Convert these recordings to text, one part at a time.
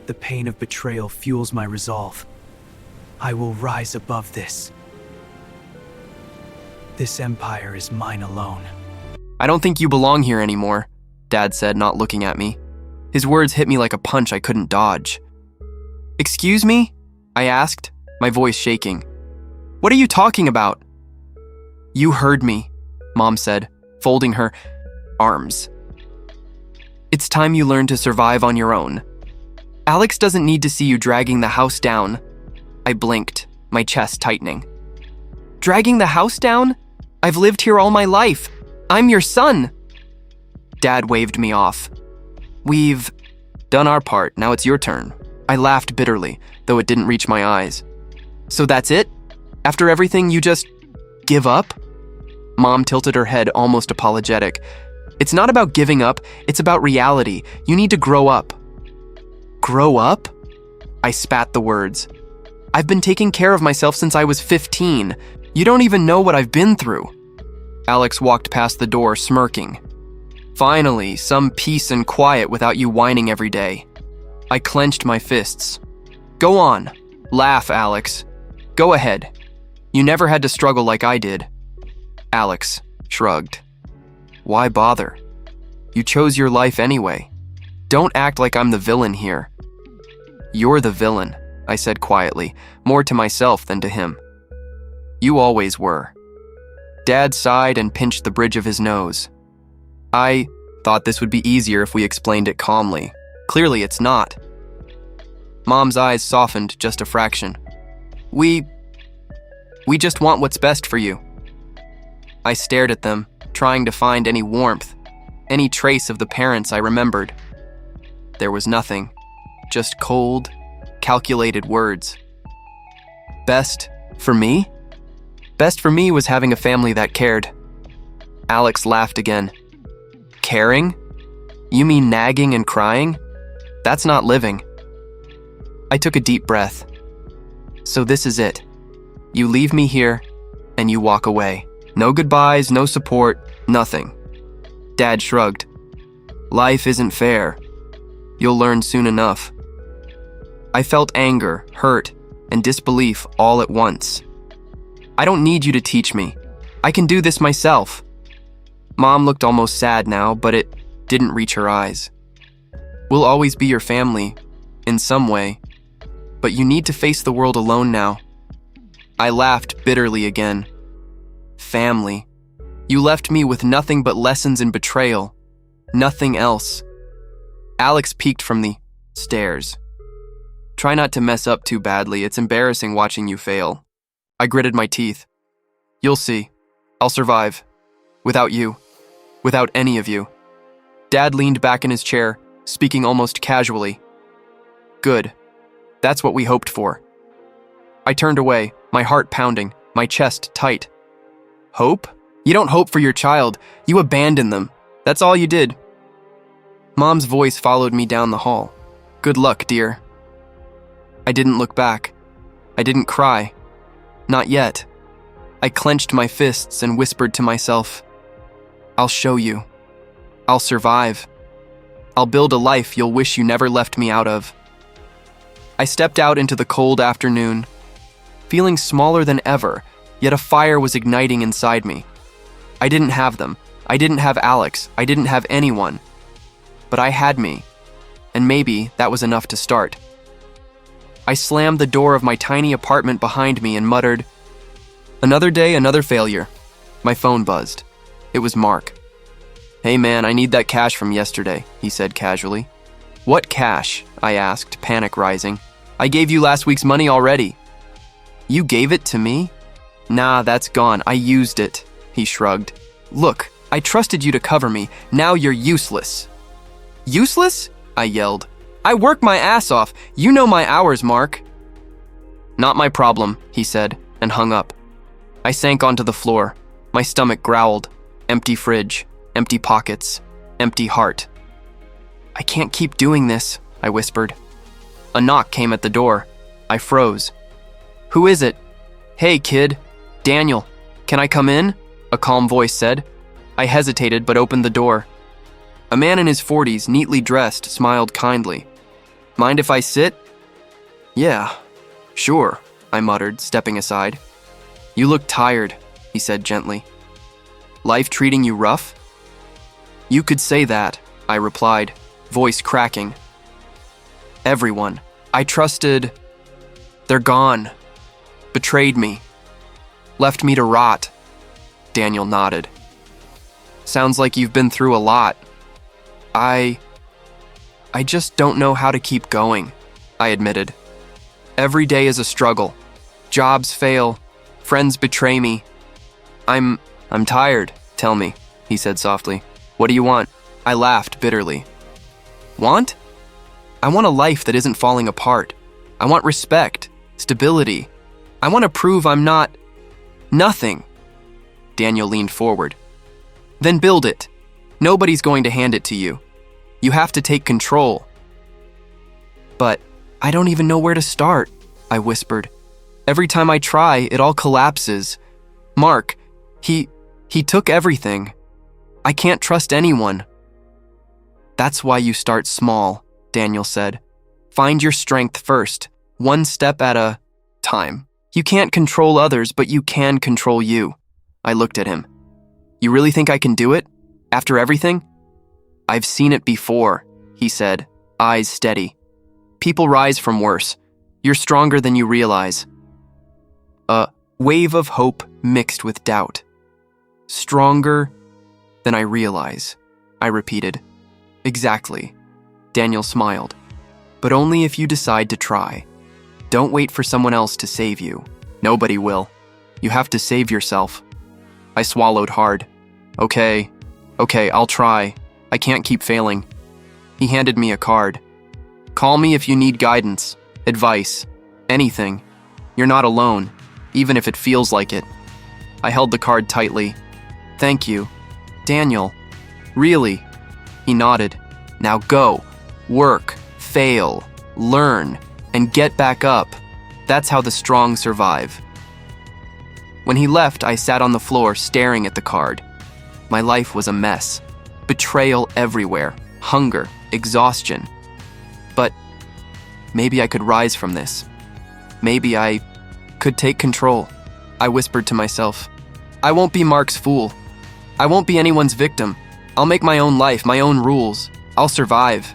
The pain of betrayal fuels my resolve. I will rise above this. This empire is mine alone. I don't think you belong here anymore, Dad said, not looking at me. His words hit me like a punch I couldn't dodge. Excuse me? I asked, my voice shaking. What are you talking about? You heard me, Mom said, folding her arms. It's time you learn to survive on your own. Alex doesn't need to see you dragging the house down. I blinked, my chest tightening. Dragging the house down? I've lived here all my life. I'm your son. Dad waved me off. We've done our part, now it's your turn. I laughed bitterly, though it didn't reach my eyes. So that's it? After everything, you just give up? Mom tilted her head, almost apologetic. It's not about giving up, it's about reality. You need to grow up. Grow up? I spat the words. I've been taking care of myself since I was 15. You don't even know what I've been through. Alex walked past the door, smirking. Finally, some peace and quiet without you whining every day. I clenched my fists. Go on. Laugh, Alex. Go ahead. You never had to struggle like I did. Alex shrugged. Why bother? You chose your life anyway. Don't act like I'm the villain here. You're the villain, I said quietly, more to myself than to him. You always were. Dad sighed and pinched the bridge of his nose. I thought this would be easier if we explained it calmly. Clearly it's not. Mom's eyes softened just a fraction. We just want what's best for you. I stared at them, trying to find any warmth, any trace of the parents I remembered. There was nothing, just cold, calculated words. Best for me? Best for me was having a family that cared. Alex laughed again. Caring? You mean nagging and crying? That's not living. I took a deep breath. So this is it. You leave me here, and you walk away. No goodbyes, no support, nothing. Dad shrugged. Life isn't fair. You'll learn soon enough. I felt anger, hurt, and disbelief all at once. I don't need you to teach me. I can do this myself. Mom looked almost sad now, but it didn't reach her eyes. We'll always be your family, in some way, but you need to face the world alone now. I laughed bitterly again. Family. You left me with nothing but lessons in betrayal. Nothing else. Alex peeked from the stairs. Try not to mess up too badly. It's embarrassing watching you fail. I gritted my teeth. You'll see. I'll survive. Without you. Without any of you. Dad leaned back in his chair, speaking almost casually. Good. That's what we hoped for. I turned away, my heart pounding, my chest tight. Hope? You don't hope for your child. You abandon them. That's all you did. Mom's voice followed me down the hall. Good luck, dear. I didn't look back. I didn't cry. Not yet. I clenched my fists and whispered to myself, I'll show you. I'll survive. I'll build a life you'll wish you never left me out of. I stepped out into the cold afternoon, feeling smaller than ever, yet a fire was igniting inside me. I didn't have them. I didn't have Alex. I didn't have anyone. But I had me, and maybe that was enough to start. I slammed the door of my tiny apartment behind me and muttered, Another day, another failure. My phone buzzed. It was Mark. Hey man, I need that cash from yesterday, he said casually. What cash? I asked, panic rising. I gave you last week's money already. You gave it to me? Nah, that's gone. I used it, he shrugged. Look, I trusted you to cover me. Now you're useless. Useless? I yelled. I work my ass off. You know my hours, Mark. Not my problem, he said, and hung up. I sank onto the floor. My stomach growled. Empty fridge, empty pockets, empty heart. I can't keep doing this, I whispered. A knock came at the door. I froze. Who is it? Hey, kid. Daniel. Can I come in? A calm voice said. I hesitated but opened the door. A man in his 40s, neatly dressed, smiled kindly. Mind if I sit? Yeah, sure, I muttered, stepping aside. You look tired, he said gently. Life treating you rough? You could say that, I replied, voice cracking. Everyone I trusted, they're gone. Betrayed me. Left me to rot. Daniel nodded. Sounds like you've been through a lot. I just don't know how to keep going, I admitted. Every day is a struggle. Jobs fail. Friends betray me. I'm tired, tell me, he said softly. What do you want? I laughed bitterly. Want? I want a life that isn't falling apart. I want respect, stability. I want to prove I'm not nothing. Daniel leaned forward. Then build it. Nobody's going to hand it to you. You have to take control. But I don't even know where to start, I whispered. Every time I try, it all collapses. Mark, he took everything. I can't trust anyone. That's why you start small, Daniel said. Find your strength first, one step at a time. You can't control others, but you can control you. I looked at him. You really think I can do it? After everything? I've seen it before, he said, eyes steady. People rise from worse. You're stronger than you realize. A wave of hope mixed with doubt. Stronger than I realize, I repeated. Exactly. Daniel smiled. But only if you decide to try. Don't wait for someone else to save you. Nobody will. You have to save yourself. I swallowed hard. Okay, I'll try. I can't keep failing. He handed me a card. Call me if you need guidance, advice, anything. You're not alone, even if it feels like it. I held the card tightly. Thank you. Daniel. Really? He nodded. Now go. Work, fail, learn, and get back up. That's how the strong survive. When he left, I sat on the floor staring at the card. My life was a mess. Betrayal everywhere, hunger, exhaustion. But maybe I could rise from this. Maybe I could take control. I whispered to myself. I won't be Mark's fool. I won't be anyone's victim. I'll make my own life, my own rules. I'll survive.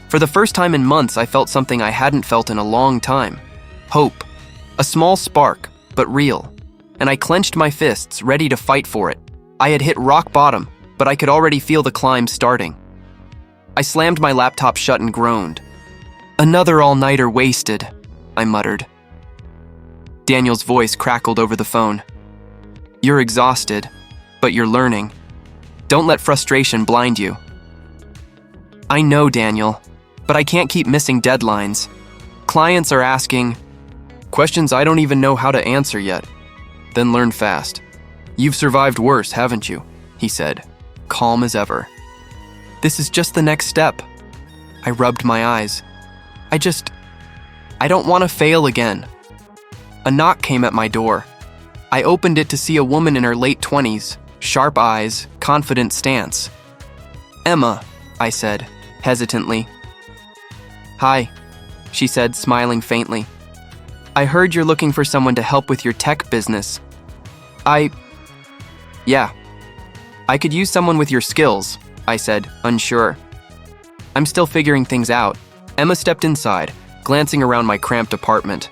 For the first time in months, I felt something I hadn't felt in a long time. Hope. A small spark, but real. And I clenched my fists, ready to fight for it. I had hit rock bottom, but I could already feel the climb starting. I slammed my laptop shut and groaned. Another all-nighter wasted, I muttered. Daniel's voice crackled over the phone. You're exhausted, but you're learning. Don't let frustration blind you. I know, Daniel, but I can't keep missing deadlines. Clients are asking questions I don't even know how to answer yet. Then learn fast. You've survived worse, haven't you? He said, calm as ever. This is just the next step. I rubbed my eyes. I don't want to fail again. A knock came at my door. I opened it to see a woman in her late 20s, sharp eyes, confident stance. Emma, I said, hesitantly. Hi, she said, smiling faintly. I heard you're looking for someone to help with your tech business. Yeah. I could use someone with your skills, I said, unsure. I'm still figuring things out. Emma stepped inside, glancing around my cramped apartment.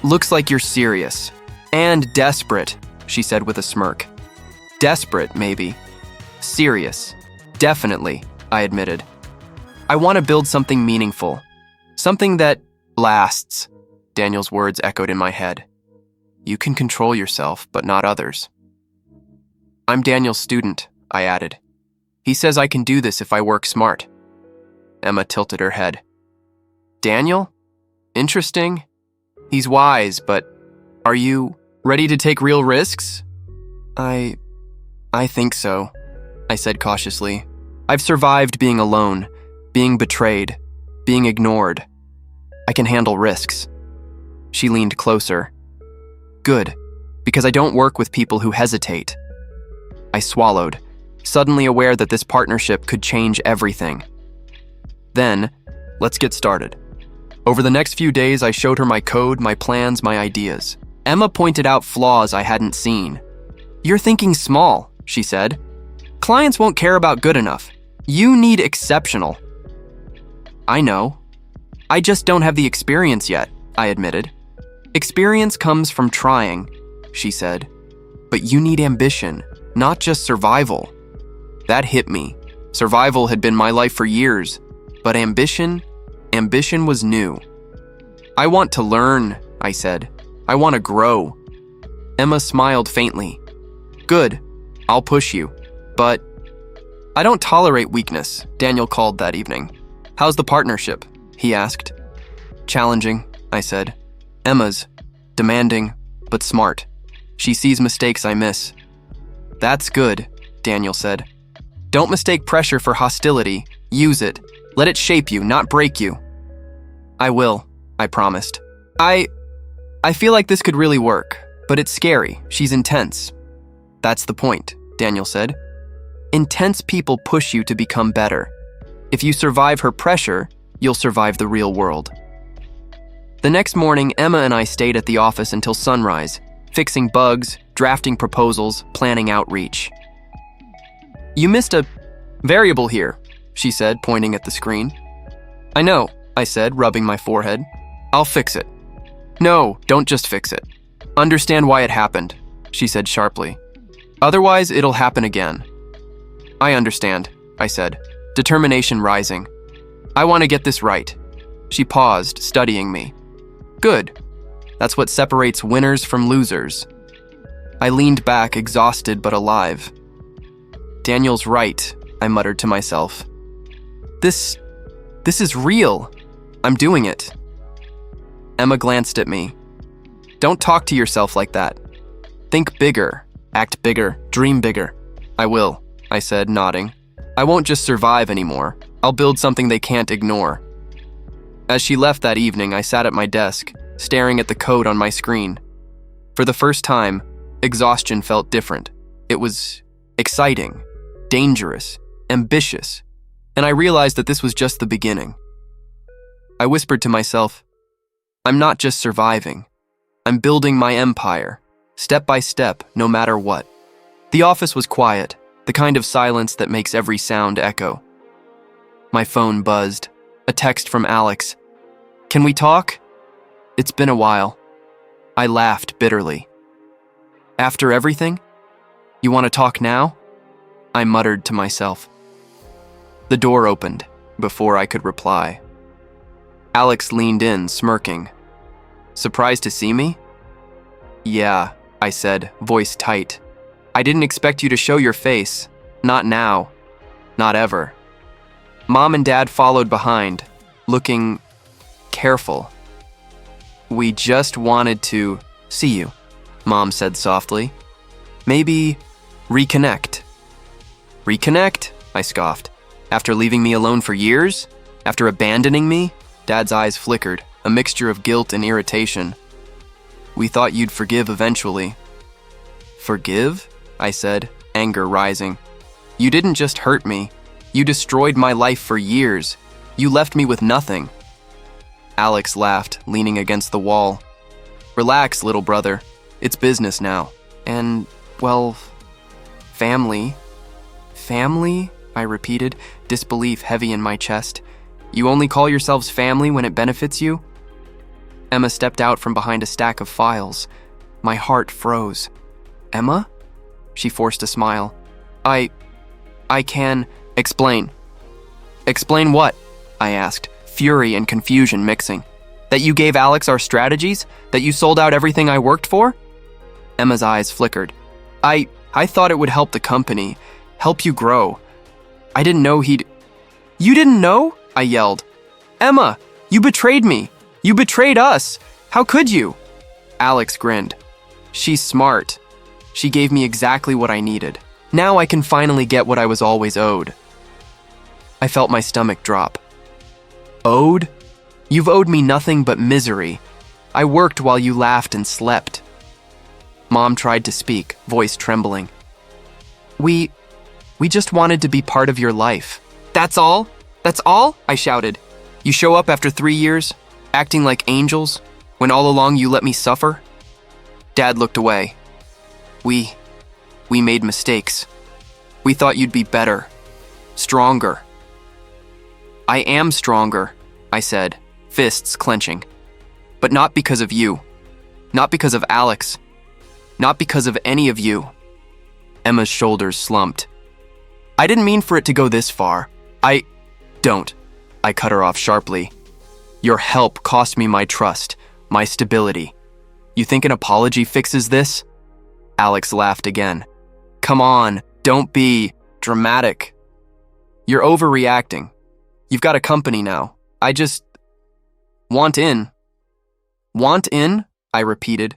Looks like you're serious. And desperate, she said with a smirk. Desperate, maybe. Serious. Definitely, I admitted. I want to build something meaningful. Something that lasts, Daniel's words echoed in my head. You can control yourself, but not others. I'm Daniel's student, I added. He says I can do this if I work smart. Emma tilted her head. Daniel? Interesting. He's wise, but are you ready to take real risks? I think so, I said cautiously. I've survived being alone, being betrayed, being ignored. I can handle risks. She leaned closer. Good, because I don't work with people who hesitate. I swallowed, suddenly aware that this partnership could change everything. Then, let's get started. Over the next few days, I showed her my code, my plans, my ideas. Emma pointed out flaws I hadn't seen. "You're thinking small," she said. "Clients won't care about good enough. You need exceptional." "I know. I just don't have the experience yet," I admitted. "Experience comes from trying," she said. "But you need ambition, not just survival." That hit me. Survival had been my life for years, but ambition was new. "I want to learn," I said. "I want to grow." Emma smiled faintly. "Good, I'll push you, but I don't tolerate weakness," Daniel called that evening. "How's the partnership?" he asked. "Challenging," I said. "Emma's demanding, but smart. She sees mistakes I miss." "That's good," Daniel said. "Don't mistake pressure for hostility. Use it. Let it shape you, not break you." "I will," I promised. I feel like this could really work, but it's scary. She's intense." "That's the point," Daniel said. "Intense people push you to become better. If you survive her pressure, you'll survive the real world." The next morning, Emma and I stayed at the office until sunrise, fixing bugs, drafting proposals, planning outreach. "You missed a variable here," she said, pointing at the screen. "I know," I said, rubbing my forehead. "I'll fix it." "No, don't just fix it. Understand why it happened," she said sharply. "Otherwise, it'll happen again." "I understand," I said, determination rising. "I want to get this right." She paused, studying me. "Good. That's what separates winners from losers." I leaned back, exhausted but alive. "Daniel's right," I muttered to myself. This is real. I'm doing it." Emma glanced at me. "Don't talk to yourself like that. Think bigger, act bigger, dream bigger." "I will," I said, nodding. "I won't just survive anymore. I'll build something they can't ignore." As she left that evening, I sat at my desk, staring at the code on my screen. For the first time, exhaustion felt different. It was exciting, dangerous, ambitious, and I realized that this was just the beginning. I whispered to myself, "I'm not just surviving. I'm building my empire, step by step, no matter what." The office was quiet, the kind of silence that makes every sound echo. My phone buzzed. A text from Alex. "Can we talk? It's been a while." I laughed bitterly. "After everything? You want to talk now?" I muttered to myself. The door opened before I could reply. Alex leaned in, smirking. "Surprised to see me?" "Yeah," I said, voice tight. "I didn't expect you to show your face. Not now. Not ever." Mom and Dad followed behind, looking careful. "We just wanted to see you," Mom said softly. "Maybe reconnect." "Reconnect?" I scoffed. "After leaving me alone for years? After abandoning me?" Dad's eyes flickered, a mixture of guilt and irritation. "We thought you'd forgive eventually." "Forgive?" I said, anger rising. "You didn't just hurt me. You destroyed my life for years. You left me with nothing." Alex laughed, leaning against the wall. "Relax, little brother. It's business now. And, well, family." "Family?" I repeated, disbelief heavy in my chest. "You only call yourselves family when it benefits you?" Emma stepped out from behind a stack of files. My heart froze. "Emma?" She forced a smile. I can explain." "Explain what?" I asked, fury and confusion mixing. "That you gave Alex our strategies? That you sold out everything I worked for?" Emma's eyes flickered. I thought it would help the company, help you grow. I didn't know he'd..." "You didn't know?" I yelled. "Emma, you betrayed me. You betrayed us. How could you?" Alex grinned. "She's smart. She gave me exactly what I needed. Now I can finally get what I was always owed." I felt my stomach drop. "Owed? You've owed me nothing but misery. I worked while you laughed and slept." Mom tried to speak, voice trembling. We just wanted to be part of your life." "That's all? That's all?" I shouted. You show up after 3 years, acting like angels, when all along you let me suffer? Dad looked away. We made mistakes. We thought you'd be better, stronger. I am stronger, I said, fists clenching. But not because of you. Not because of Alex. Not because of any of you. Emma's shoulders slumped. I didn't mean for it to go this far. Don't. I cut her off sharply. Your help cost me my trust, my stability. You think an apology fixes this? Alex laughed again. Come on, don't be dramatic. You're overreacting. You've got a company now. I just want in. Want in? I repeated,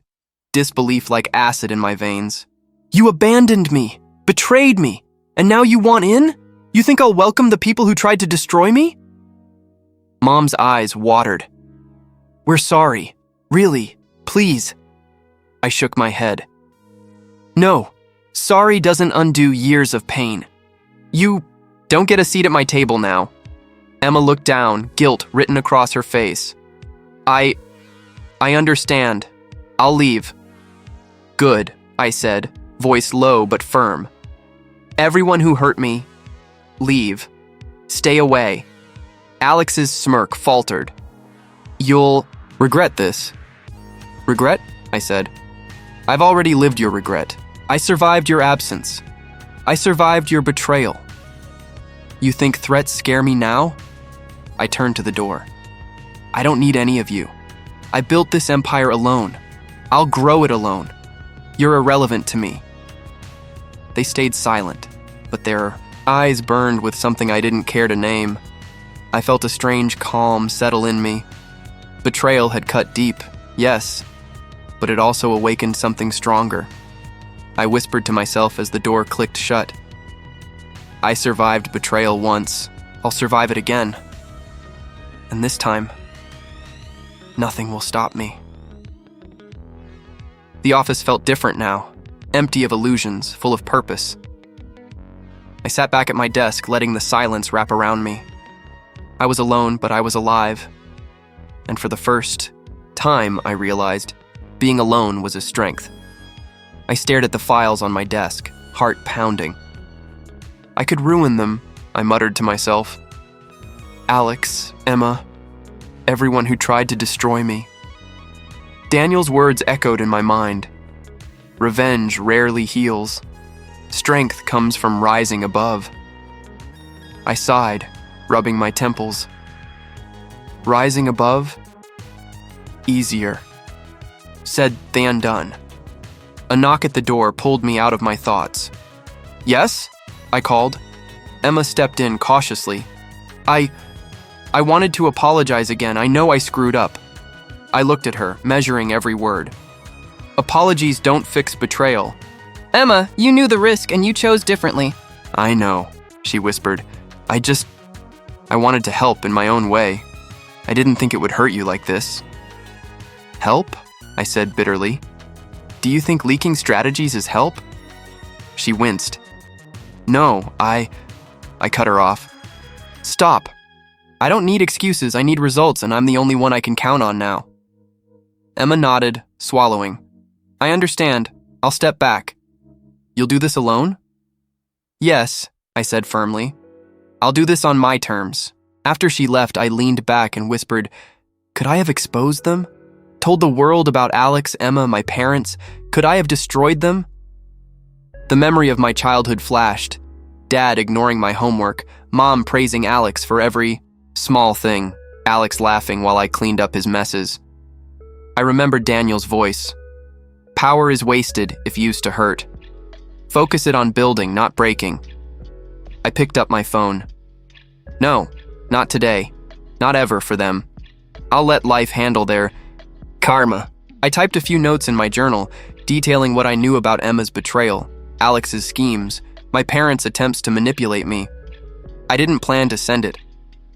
disbelief like acid in my veins. You abandoned me, betrayed me, and now you want in? You think I'll welcome the people who tried to destroy me? Mom's eyes watered. We're sorry. Really, please. I shook my head. No, sorry doesn't undo years of pain. You don't get a seat at my table now. Emma looked down, guilt written across her face. I understand. I'll leave. Good, I said, voice low but firm. Everyone who hurt me, leave. Stay away. Alex's smirk faltered. You'll regret this. Regret? I said. I've already lived your regret. I survived your absence. I survived your betrayal. You think threats scare me now? I turned to the door. I don't need any of you. I built this empire alone. I'll grow it alone. You're irrelevant to me. They stayed silent, but their eyes burned with something I didn't care to name. I felt a strange calm settle in me. Betrayal had cut deep, yes, but it also awakened something stronger. I whispered to myself as the door clicked shut. I survived betrayal once. I'll survive it again. And this time, nothing will stop me. The office felt different now, empty of illusions, full of purpose. I sat back at my desk, letting the silence wrap around me. I was alone, but I was alive. And for the first time, I realized being alone was a strength. I stared at the files on my desk, heart pounding. I could ruin them, I muttered to myself. Alex, Emma, everyone who tried to destroy me. Daniel's words echoed in my mind. Revenge rarely heals. Strength comes from rising above. I sighed, rubbing my temples. Rising above? Easier. Said than done. A knock at the door pulled me out of my thoughts. Yes? I called. Emma stepped in cautiously. I wanted to apologize again. I know I screwed up. I looked at her, measuring every word. Apologies don't fix betrayal. Emma, you knew the risk and you chose differently. I know, she whispered. I wanted to help in my own way. I didn't think it would hurt you like this. Help? I said bitterly. Do you think leaking strategies is help? She winced. No, I cut her off. Stop. I don't need excuses, I need results, and I'm the only one I can count on now. Emma nodded, swallowing. I understand. I'll step back. You'll do this alone? Yes, I said firmly. I'll do this on my terms. After she left, I leaned back and whispered, could I have exposed them? Told the world about Alex, Emma, my parents? Could I have destroyed them? The memory of my childhood flashed. Dad ignoring my homework, Mom praising Alex for every small thing, Alex laughing while I cleaned up his messes. I remembered Daniel's voice. Power is wasted if used to hurt. Focus it on building, not breaking. I picked up my phone. No, not today. Not ever for them. I'll let life handle their karma. I typed a few notes in my journal, detailing what I knew about Emma's betrayal, Alex's schemes, my parents' attempts to manipulate me. I didn't plan to send it.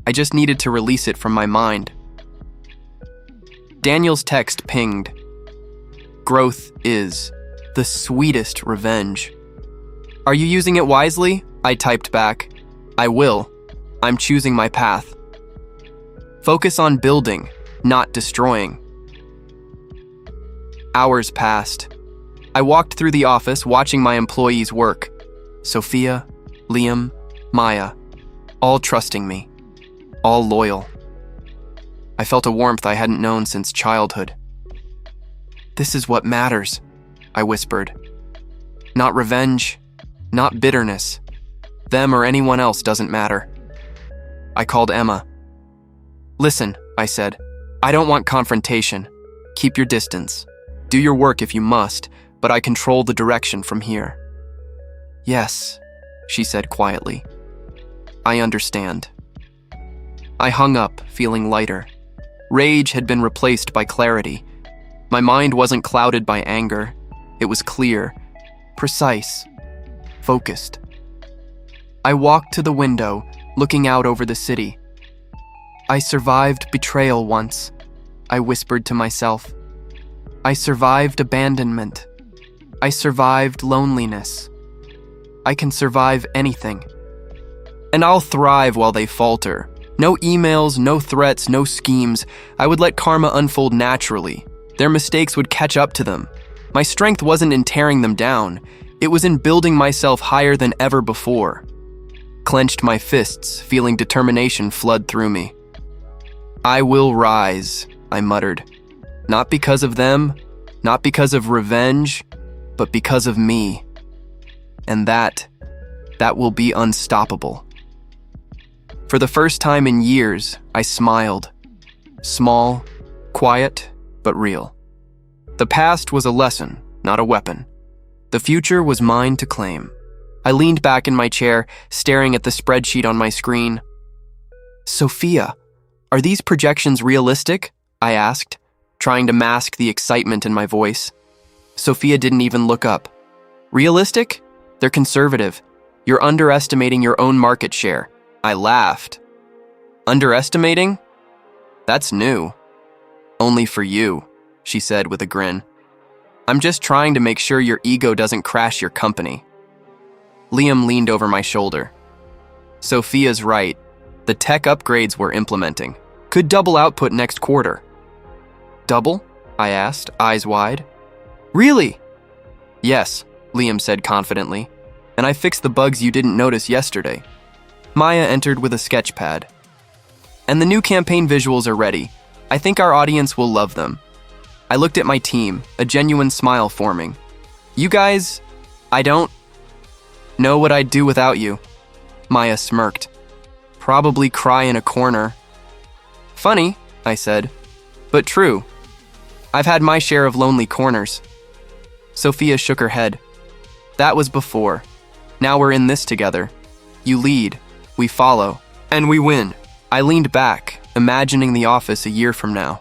I just needed to release it from my mind. Daniel's text pinged. Growth is the sweetest revenge. Are you using it wisely? I typed back. I will. I'm choosing my path. Focus on building, not destroying. Hours passed. I walked through the office watching my employees work. Sophia, Liam, Maya, all trusting me, all loyal. I felt a warmth I hadn't known since childhood. "This is what matters," I whispered. "Not revenge, not bitterness. Them or anyone else doesn't matter." I called Emma. "Listen," I said, "I don't want confrontation. Keep your distance. Do your work if you must, but I control the direction from here." "Yes," she said quietly. "I understand." I hung up, feeling lighter. Rage had been replaced by clarity. My mind wasn't clouded by anger. It was clear, precise, focused. I walked to the window, looking out over the city. "I survived betrayal once," I whispered to myself. "I survived abandonment. I survived loneliness. I can survive anything. And I'll thrive while they falter. No emails, no threats, no schemes. I would let karma unfold naturally. Their mistakes would catch up to them. My strength wasn't in tearing them down. It was in building myself higher than ever before." Clenched my fists, feeling determination flood through me. "I will rise," I muttered. "Not because of them, not because of revenge, but because of me. And that will be unstoppable." For the first time in years, I smiled. Small, quiet, but real. The past was a lesson, not a weapon. The future was mine to claim. I leaned back in my chair, staring at the spreadsheet on my screen. "Sophia, are these projections realistic?" I asked, trying to mask the excitement in my voice. Sophia didn't even look up. "Realistic? They're conservative. You're underestimating your own market share." I laughed. "Underestimating? That's new." "Only for you," she said with a grin. "I'm just trying to make sure your ego doesn't crash your company." Liam leaned over my shoulder. "Sophia's right. The tech upgrades we're implementing could double output next quarter." "Double?" I asked, eyes wide. "Really?" "Yes," Liam said confidently. "And I fixed the bugs you didn't notice yesterday." Maya entered with a sketch pad. "And the new campaign visuals are ready. I think our audience will love them." I looked at my team, a genuine smile forming. "You guys, I don't know what I'd do without you." Maya smirked. "Probably cry in a corner." "Funny," I said, "but true. I've had my share of lonely corners." Sophia shook her head. "That was before. Now we're in this together. You lead, we follow, and we win." I leaned back, imagining the office a year from now.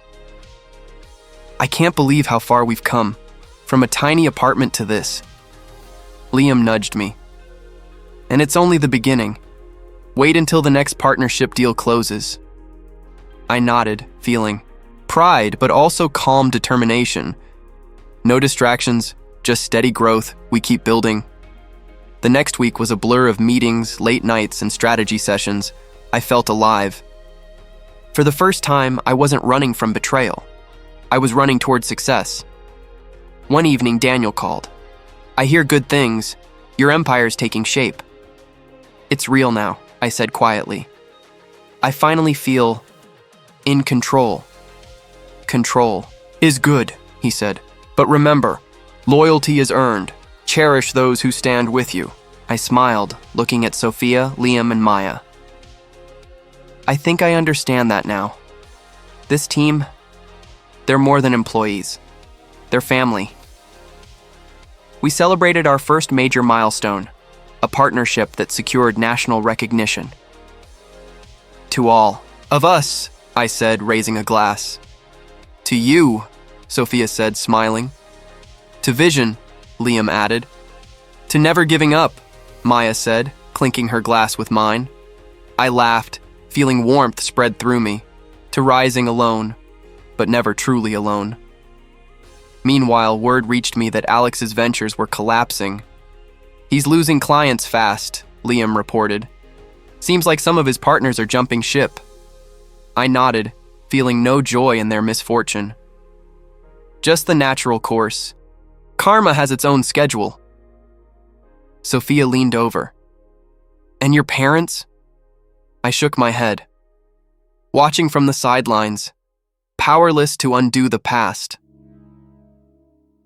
"I can't believe how far we've come, from a tiny apartment to this." Liam nudged me. "And it's only the beginning. Wait until the next partnership deal closes." I nodded, feeling pride, but also calm determination. No distractions, just steady growth. We keep building. The next week was a blur of meetings, late nights, and strategy sessions. I felt alive. For the first time, I wasn't running from betrayal. I was running toward success. One evening, Daniel called. "I hear good things. Your empire's taking shape." "It's real now," I said quietly. "I finally feel in control." "Control is good," he said. "But remember, loyalty is earned. Cherish those who stand with you." I smiled, looking at Sophia, Liam, and Maya. "I think I understand that now. This team, they're more than employees. They're family." We celebrated our first major milestone, a partnership that secured national recognition. "To all of us," I said, raising a glass. "To you," Sophia said, smiling. "To vision," Liam added. "To never giving up," Maya said, clinking her glass with mine. I laughed, feeling warmth spread through me. To rising alone, but never truly alone. Meanwhile, word reached me that Alex's ventures were collapsing. "He's losing clients fast," Liam reported. "Seems like some of his partners are jumping ship." I nodded, feeling no joy in their misfortune. Just the natural course. Karma has its own schedule. Sophia leaned over. And your parents? I shook my head, watching from the sidelines, powerless to undo the past.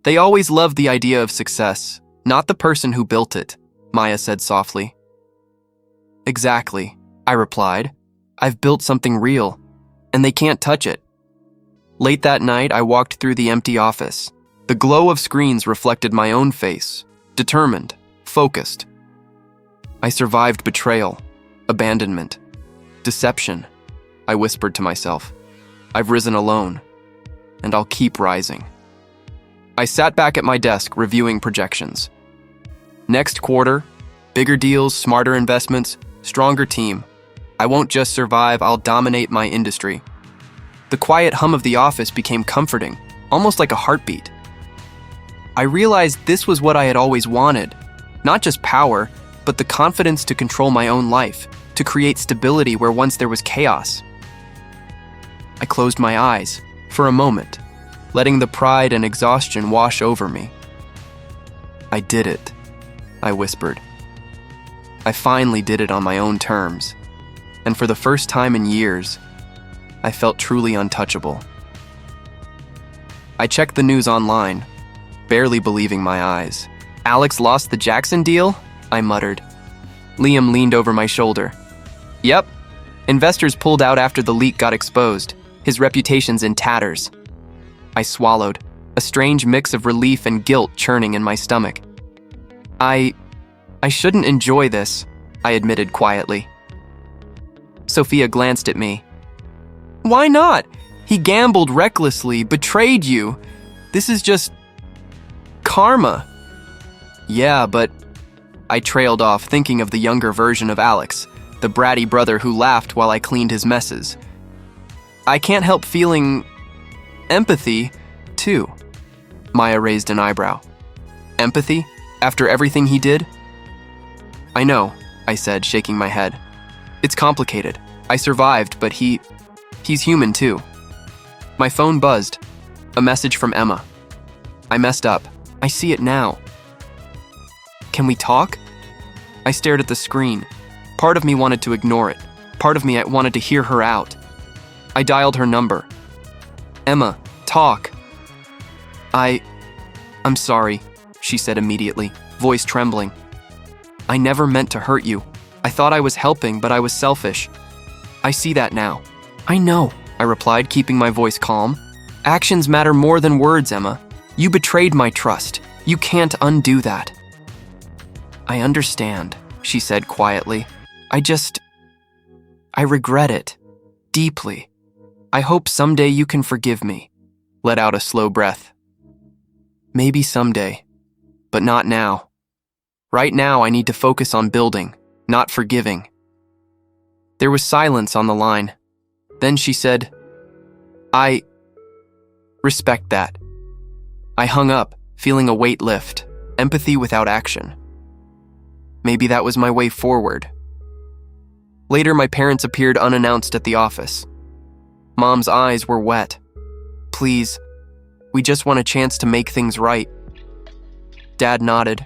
They always loved the idea of success, not the person who built it, Maya said softly. Exactly, I replied. I've built something real, and they can't touch it. Late that night, I walked through the empty office. The glow of screens reflected my own face, determined, focused. I survived betrayal, abandonment, deception, I whispered to myself. I've risen alone, and I'll keep rising. I sat back at my desk, reviewing projections. Next quarter, bigger deals, smarter investments, stronger team. I won't just survive, I'll dominate my industry. The quiet hum of the office became comforting, almost like a heartbeat. I realized this was what I had always wanted, not just power, but the confidence to control my own life, to create stability where once there was chaos. I closed my eyes, for a moment, letting the pride and exhaustion wash over me. I did it, I whispered. I finally did it on my own terms, and for the first time in years, I felt truly untouchable. I checked the news online, barely believing my eyes. Alex lost the Jackson deal? I muttered. Liam leaned over my shoulder. Yep. Investors pulled out after the leak got exposed. His reputation's in tatters. I swallowed, a strange mix of relief and guilt churning in my stomach. I shouldn't enjoy this, I admitted quietly. Sophia glanced at me. Why not? He gambled recklessly, betrayed you. This is just karma. Yeah, but I trailed off, thinking of the younger version of Alex, the bratty brother who laughed while I cleaned his messes. I can't help feeling empathy, too. Maya raised an eyebrow. Empathy? After everything he did? I know, I said, shaking my head. It's complicated. I survived, but he's human too. My phone buzzed. A message from Emma. I messed up. I see it now. Can we talk? I stared at the screen. Part of me wanted to ignore it. Part of me wanted to hear her out. I dialed her number. Emma, talk. I'm sorry, she said immediately, voice trembling. I never meant to hurt you. I thought I was helping, but I was selfish. I see that now. I know, I replied, keeping my voice calm. Actions matter more than words, Emma. You betrayed my trust. You can't undo that. I understand, she said quietly. I regret it. Deeply. I hope someday you can forgive me. Let out a slow breath. Maybe someday, but not now. Right now, I need to focus on building, not forgiving. There was silence on the line. Then she said, I respect that. I hung up, feeling a weight lift, empathy without action. Maybe that was my way forward. Later, my parents appeared unannounced at the office. Mom's eyes were wet. Please, we just want a chance to make things right. Dad nodded.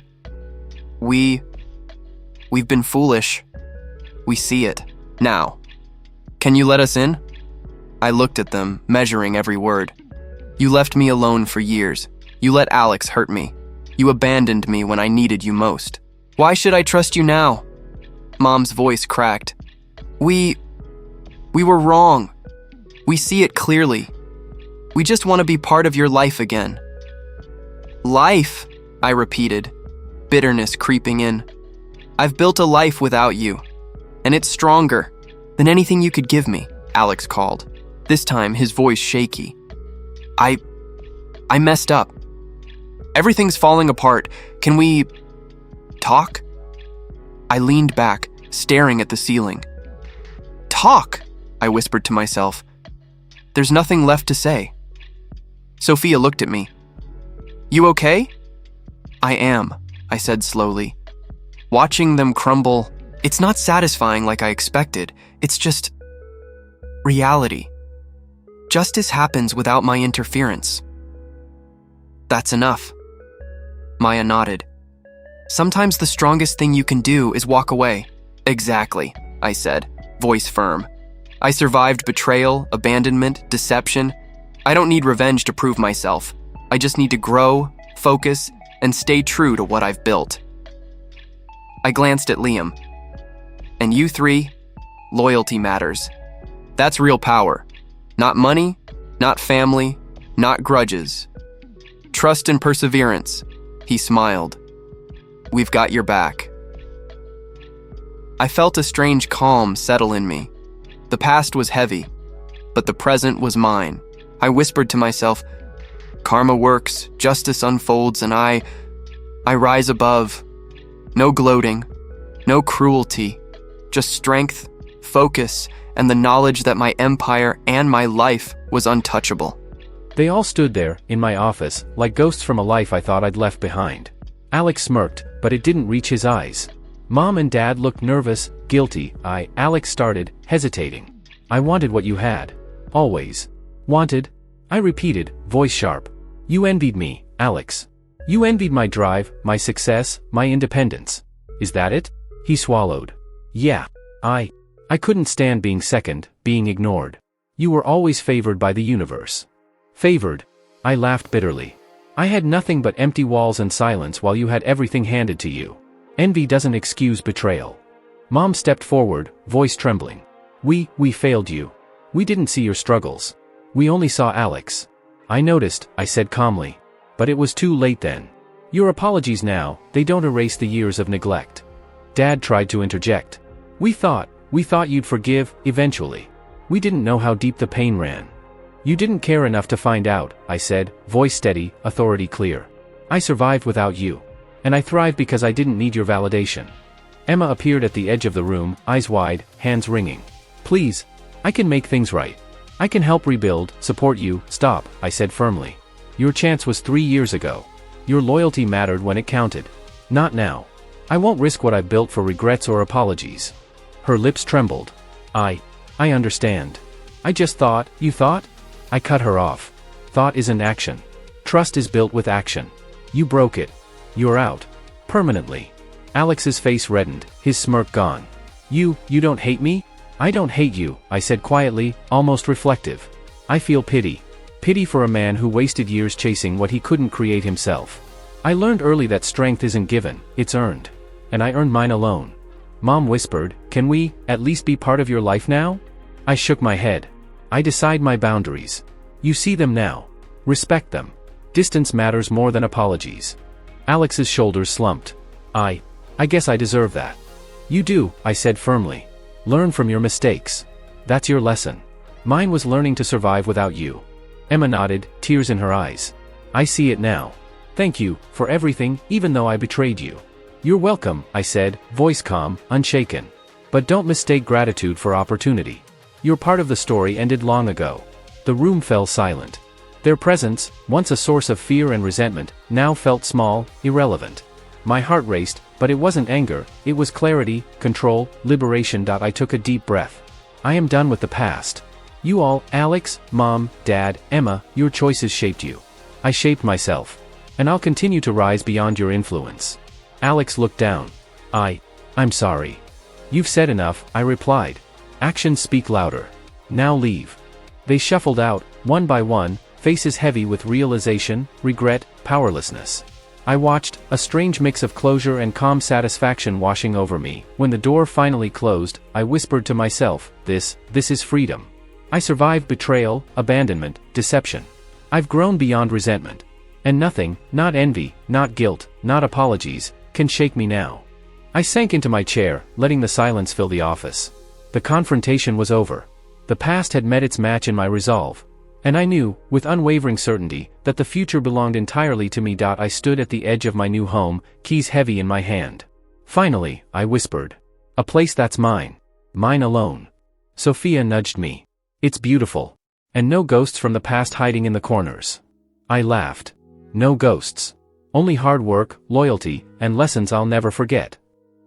We've been foolish. We see it, now. Can you let us in? I looked at them, measuring every word. You left me alone for years. You let Alex hurt me. You abandoned me when I needed you most. Why should I trust you now? Mom's voice cracked. We were wrong. We see it clearly. We just want to be part of your life again. Life, I repeated, bitterness creeping in. I've built a life without you, and it's stronger than anything you could give me, Alex called, this time his voice shaky. I messed up. Everything's falling apart. Can we talk? I leaned back, staring at the ceiling. Talk, I whispered to myself. There's nothing left to say. Sophia looked at me. You okay? I am, I said slowly. Watching them crumble, it's not satisfying like I expected. It's just reality. Justice happens without my interference. That's enough. Maya nodded. Sometimes the strongest thing you can do is walk away. Exactly, I said, voice firm. I survived betrayal, abandonment, deception. I don't need revenge to prove myself. I just need to grow, focus, and stay true to what I've built. I glanced at Liam. And you three, loyalty matters. That's real power. Not money, not family, not grudges. Trust and perseverance. He smiled. We've got your back. I felt a strange calm settle in me. The past was heavy, but the present was mine. I whispered to myself, karma works, justice unfolds, and I rise above. No gloating, no cruelty, just strength, focus, and the knowledge that my empire and my life was untouchable. They all stood there, in my office, like ghosts from a life I thought I'd left behind. Alex smirked, but it didn't reach his eyes. Mom and Dad looked nervous, guilty. Alex started, hesitating. I wanted what you had. Always. Wanted? I repeated, voice sharp. You envied me, Alex. You envied my drive, my success, my independence. Is that it? He swallowed. Yeah. I couldn't stand being second, being ignored. You were always favored by the universe. Favored? I laughed bitterly. I had nothing but empty walls and silence while you had everything handed to you. Envy doesn't excuse betrayal. Mom stepped forward, voice trembling. We failed you. We didn't see your struggles. We only saw Alex. I noticed, I said calmly. But it was too late then. Your apologies now, they don't erase the years of neglect. Dad tried to interject. We thought you'd forgive, eventually. We didn't know how deep the pain ran. You didn't care enough to find out, I said, voice steady, authority clear. I survived without you. And I thrived because I didn't need your validation. Emma appeared at the edge of the room, eyes wide, hands wringing. Please, I can make things right. I can help rebuild, support you. Stop, I said firmly. Your chance was 3 years ago. Your loyalty mattered when it counted. Not now. I won't risk what I've built for regrets or apologies. Her lips trembled. I understand. I just thought, you thought? I cut her off. Thought isn't action. Trust is built with action. You broke it. You're out. Permanently. Alex's face reddened, his smirk gone. You don't hate me? I don't hate you, I said quietly, almost reflective. I feel pity. Pity for a man who wasted years chasing what he couldn't create himself. I learned early that strength isn't given, it's earned. And I earned mine alone. Mom whispered, can we, at least be part of your life now? I shook my head. I decide my boundaries. You see them now. Respect them. Distance matters more than apologies. Alex's shoulders slumped. I guess I deserve that. You do, I said firmly. Learn from your mistakes. That's your lesson. Mine was learning to survive without you. Emma nodded, tears in her eyes. I see it now. Thank you, for everything, even though I betrayed you. You're welcome, I said, voice calm, unshaken. But don't mistake gratitude for opportunity. Your part of the story ended long ago. The room fell silent. Their presence, once a source of fear and resentment, now felt small, irrelevant. My heart raced, but it wasn't anger, it was clarity, control, liberation. I took a deep breath. I am done with the past. You all, Alex, Mom, Dad, Emma, your choices shaped you. I shaped myself. And I'll continue to rise beyond your influence. Alex looked down. I'm sorry. You've said enough, I replied. Actions speak louder. Now leave. They shuffled out, one by one, faces heavy with realization, regret, powerlessness. I watched, a strange mix of closure and calm satisfaction washing over me. When the door finally closed, I whispered to myself, this is freedom. I survived betrayal, abandonment, deception. I've grown beyond resentment. And nothing, not envy, not guilt, not apologies, can shake me now. I sank into my chair, letting the silence fill the office. The confrontation was over. The past had met its match in my resolve. And I knew, with unwavering certainty, that the future belonged entirely to me. I stood at the edge of my new home, keys heavy in my hand. Finally, I whispered. A place that's mine. Mine alone. Sophia nudged me. It's beautiful. And no ghosts from the past hiding in the corners. I laughed. No ghosts. Only hard work, loyalty, and lessons I'll never forget.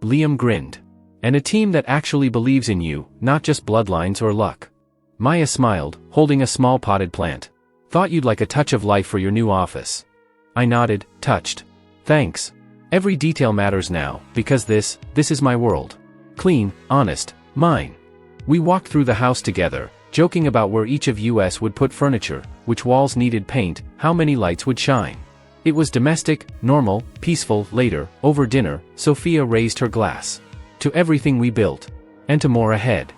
Liam grinned. And a team that actually believes in you, not just bloodlines or luck. Maya smiled, holding a small potted plant. Thought you'd like a touch of life for your new office. I nodded, touched. Thanks. Every detail matters now, because this is my world. Clean, honest, mine. We walked through the house together, joking about where each of us would put furniture, which walls needed paint, how many lights would shine. It was domestic, normal, peaceful. Later, over dinner, Sophia raised her glass. To everything we built. And to more ahead.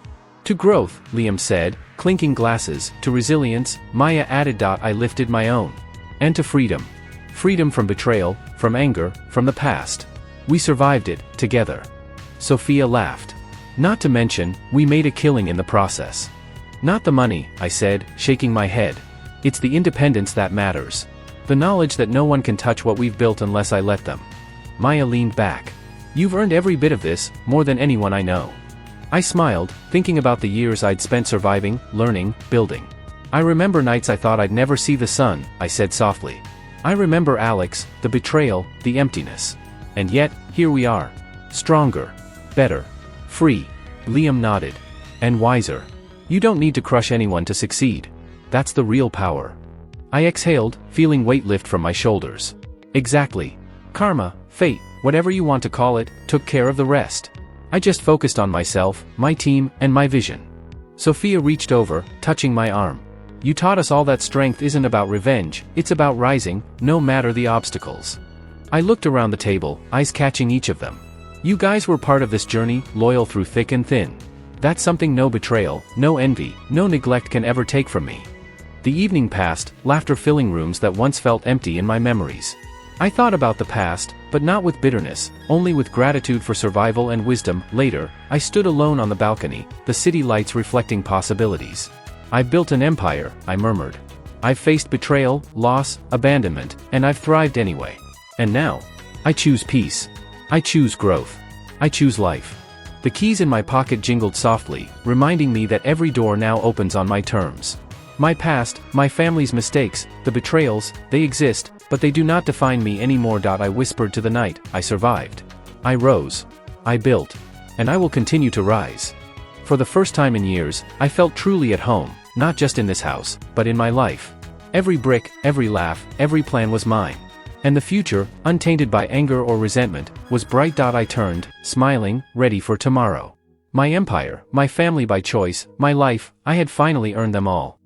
To growth, Liam said, clinking glasses. To resilience, Maya added. I lifted my own. And to freedom. Freedom from betrayal, from anger, from the past. We survived it, together. Sophia laughed. Not to mention, we made a killing in the process. Not the money, I said, shaking my head. It's the independence that matters. The knowledge that no one can touch what we've built unless I let them. Maya leaned back. You've earned every bit of this, more than anyone I know. I smiled, thinking about the years I'd spent surviving, learning, building. I remember nights I thought I'd never see the sun, I said softly. I remember Alex, the betrayal, the emptiness. And yet, here we are. Stronger. Better. Free. Liam nodded. And wiser. You don't need to crush anyone to succeed. That's the real power. I exhaled, feeling weight lift from my shoulders. Exactly. Karma, fate, whatever you want to call it, took care of the rest. I just focused on myself, my team, and my vision. Sophia reached over, touching my arm. You taught us all that strength isn't about revenge, it's about rising, no matter the obstacles. I looked around the table, eyes catching each of them. You guys were part of this journey, loyal through thick and thin. That's something no betrayal, no envy, no neglect can ever take from me. The evening passed, laughter filling rooms that once felt empty in my memories. I thought about the past, but not with bitterness, only with gratitude for survival and wisdom. Later, I stood alone on the balcony, the city lights reflecting possibilities. I've built an empire, I murmured. I've faced betrayal, loss, abandonment, and I've thrived anyway. And now, I choose peace. I choose growth. I choose life. The keys in my pocket jingled softly, reminding me that every door now opens on my terms. My past, my family's mistakes, the betrayals, they exist, but they do not define me anymore. I whispered to the night. I survived. I rose. I built. And I will continue to rise. For the first time in years, I felt truly at home, not just in this house, but in my life. Every brick, every laugh, every plan was mine. And the future, untainted by anger or resentment, was bright. I turned, smiling, ready for tomorrow. My empire, my family by choice, my life, I had finally earned them all.